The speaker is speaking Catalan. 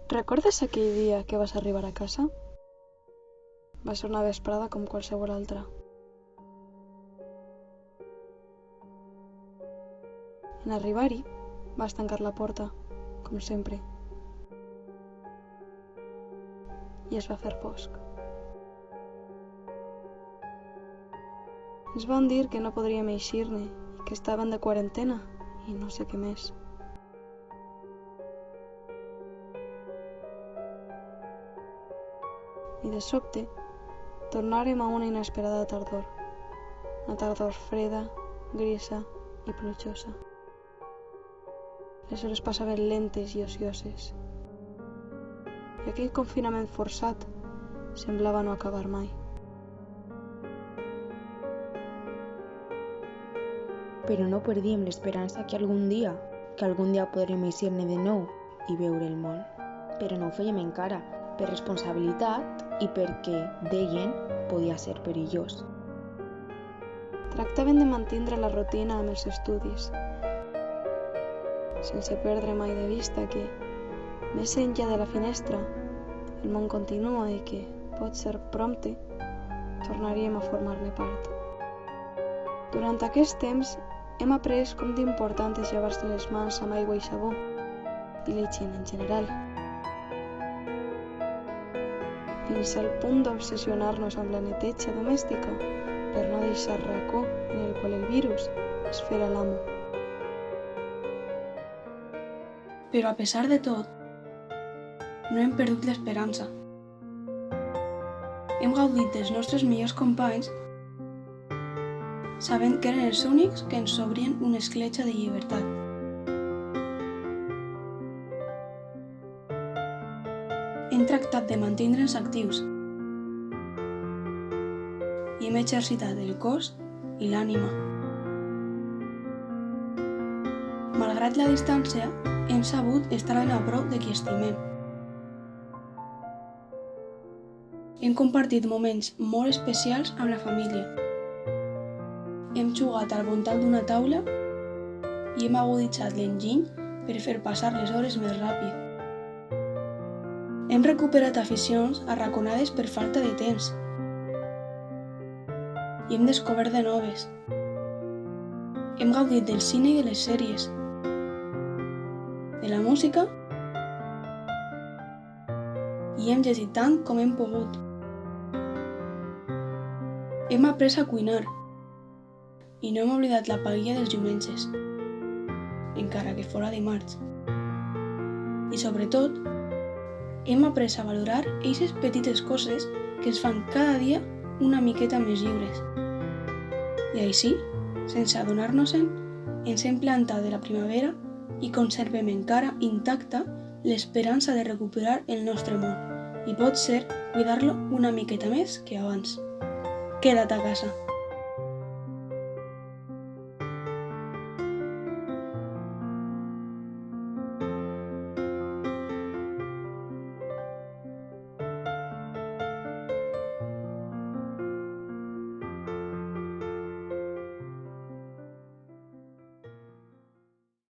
Recordes aquell dia que vas arribar a casa? Va ser una vesprada com qualsevol altra. En arribar-hi, vas tancar la porta, com sempre. I es va fer fosc. Ens van dir que no podríem eixir-ne i que estaven de quarantena i no sé què més. I de sobte, tornàrem a una inesperada tardor. Una tardor freda, grisa i plujosa. Les hores passaven lentes i ocioses. I aquell confinament forçat semblava no acabar mai. Però no perdíem l'esperança que algun dia podrem eixir-ne de nou i veure el món. Però no ho fèiem encara, per responsabilitat i perquè, deien, podia ser perillós. Tractaven de mantindre la rutina amb els estudis, sense perdre mai de vista que, més enllà de la finestra, el món continua i que, pot ser prompte, tornaríem a formar-ne part. Durant aquest temps, hem après com d'important és llevar-se les mans amb aigua i sabó, i la higiene en general. Fins al punt d'obsessionar-nos amb la neteja domèstica per no deixar racó en el qual el virus es fera l'amo. Però a pesar de tot, no hem perdut l'esperança. Hem gaudit dels nostres millors companys sabent que eren els únics que ens obrien una escletxa de llibertat. Hem tractat de mantindre'ns actius i hem exercitat el cos i l'ànima. Malgrat la distància, hem sabut estar ben a prop de qui estimem. Hem compartit moments molt especials amb la família. Hem jugat al voltant d'una taula i hem aguditzat l'enginy per fer passar les hores més ràpid. Hem recuperat aficions arraconades per falta de temps i hem descobert de noves. Hem gaudit del cine i de les sèries, de la música i hem llegit tant com hem pogut. Hem après a cuinar i no hem oblidat la paella dels diumenges, encara que fora dimarts. I sobretot, hem après a valorar aquestes petites coses que ens fan cada dia una miqueta més lliures. I així, sense adonar-nos-en, ens hem plantat de la primavera i conservem encara intacta l'esperança de recuperar el nostre món i pot ser cuidar-lo una miqueta més que abans. Queda't a casa.